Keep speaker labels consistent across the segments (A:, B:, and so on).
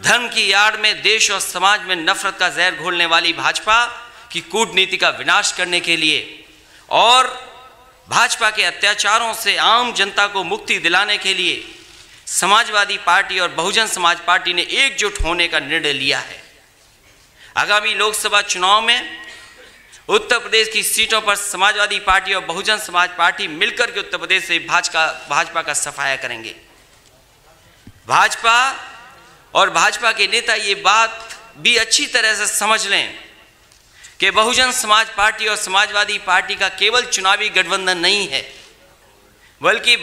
A: धर्म की आड़ में देश और समाज में नफरत का जहर घोलने वाली भाजपा की कूटनीति का विनाश करने के लिए और भाजपा के अत्याचारों से आम जनता को मुक्ति दिलाने के लिए समाजवादी पार्टी और बहुजन समाज पार्टी ने एकजुट होने का निर्णय लिया है। आगामी लोकसभा चुनाव में उत्तर प्रदेश की सीटों पर समाजवादी पार्टी और बहुजन समाज पार्टी मिलकर के उत्तर प्रदेश से भाजपा का सफाया करेंगे। भाजपा और भाजपा के नेता ये बात भी अच्छी तरह से समझ लें कि बहुजन समाज पार्टी और समाजवादी पार्टी का केवल चुनावी गठबंधन नहीं है, बल्कि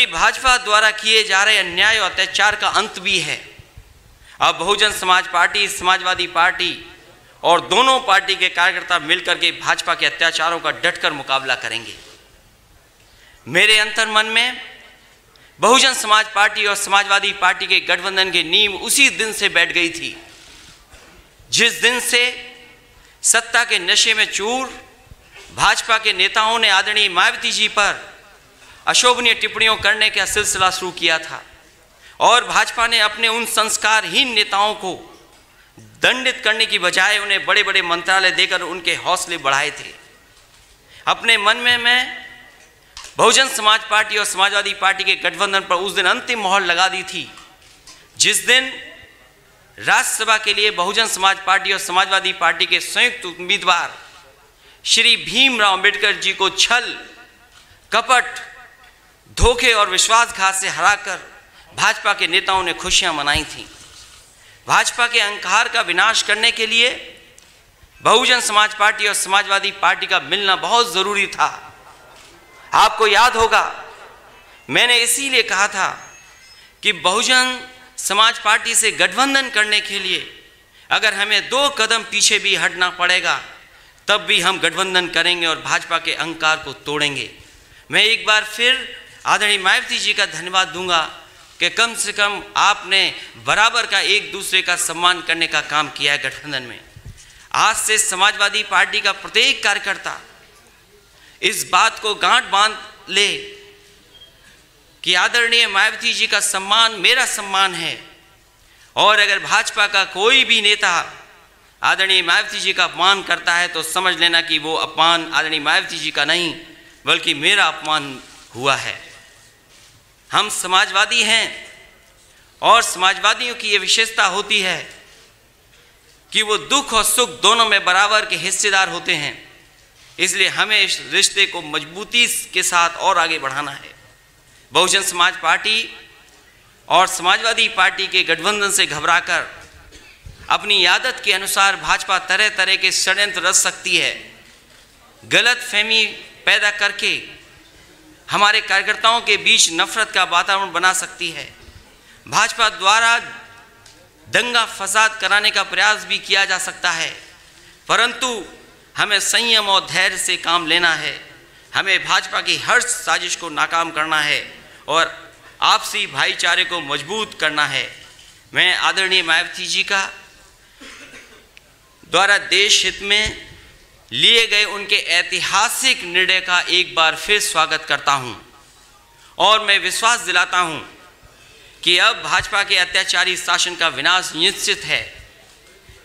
A: भाजपा द्वारा किए जा रहे अन्याय और अत्याचार का अंत भी है। अब बहुजन समाज पार्टी, समाजवादी पार्टी और दोनों पार्टी के कार्यकर्ता मिलकर के भाजपा के अत्याचारों का डटकर मुकाबला करेंगे। मेरे अंतर्मन में बहुजन समाज पार्टी और समाजवादी पार्टी के गठबंधन की नींव उसी दिन से बैठ गई थी जिस दिन से सत्ता के नशे में चूर भाजपा के नेताओं ने आदरणीय मायावती जी पर अशोभनीय टिप्पणियों करने का सिलसिला शुरू किया था और भाजपा ने अपने उन संस्कारहीन नेताओं को दंडित करने की बजाय उन्हें बड़े बड़े मंत्रालय देकर उनके हौसले बढ़ाए थे। अपने मन में मैं बहुजन समाज पार्टी और समाजवादी पार्टी के गठबंधन पर उस दिन अंतिम मोहर लगा दी थी जिस दिन राज्यसभा के लिए बहुजन समाज पार्टी और समाजवादी पार्टी के संयुक्त उम्मीदवार श्री भीमराव अंबेडकर जी को छल, कपट, धोखे और विश्वासघात से हराकर भाजपा के नेताओं ने खुशियां मनाई थीं। भाजपा के अहंकार का विनाश करने के लिए बहुजन समाज पार्टी और समाजवादी पार्टी का मिलना बहुत जरूरी था। आपको याद होगा मैंने इसीलिए कहा था कि बहुजन समाज पार्टी से गठबंधन करने के लिए अगर हमें 2 कदम पीछे भी हटना पड़ेगा तब भी हम गठबंधन करेंगे और भाजपा के अहंकार को तोड़ेंगे। मैं एक बार फिर आदरणीय मायावती जी का धन्यवाद दूंगा कि कम से कम आपने बराबर का एक दूसरे का सम्मान करने का काम किया है गठबंधन में। आज से समाजवादी पार्टी का प्रत्येक कार्यकर्ता इस बात को गांठ बांध ले कि आदरणीय मायावती जी का सम्मान मेरा सम्मान है और अगर भाजपा का कोई भी नेता आदरणीय मायावती जी का अपमान करता है तो समझ लेना कि वो अपमान आदरणीय मायावती जी का नहीं बल्कि मेरा अपमान हुआ है। हम समाजवादी हैं और समाजवादियों की ये विशेषता होती है कि वो दुख और सुख दोनों में बराबर के हिस्सेदार होते हैं। इसलिए हमें इस रिश्ते को मजबूती के साथ और आगे बढ़ाना है। बहुजन समाज पार्टी और समाजवादी पार्टी के गठबंधन से घबराकर अपनी आदत के अनुसार भाजपा तरह तरह के षड्यंत्र रच सकती है, गलत फहमी पैदा करके हमारे कार्यकर्ताओं के बीच नफरत का वातावरण बना सकती है। भाजपा द्वारा दंगा फसाद कराने का प्रयास भी किया जा सकता है, परंतु हमें संयम और धैर्य से काम लेना है। हमें भाजपा की हर साजिश को नाकाम करना है और आपसी भाईचारे को मजबूत करना है। मैं आदरणीय मायावती जी का द्वारा देश हित में लिए गए उनके ऐतिहासिक निर्णय का एक बार फिर स्वागत करता हूं और मैं विश्वास दिलाता हूं कि अब भाजपा के अत्याचारी शासन का विनाश निश्चित है।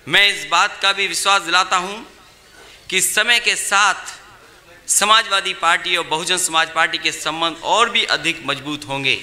A: मैं इस बात का भी विश्वास दिलाता हूं कि समय के साथ समाजवादी पार्टी और बहुजन समाज पार्टी के संबंध और भी अधिक मजबूत होंगे।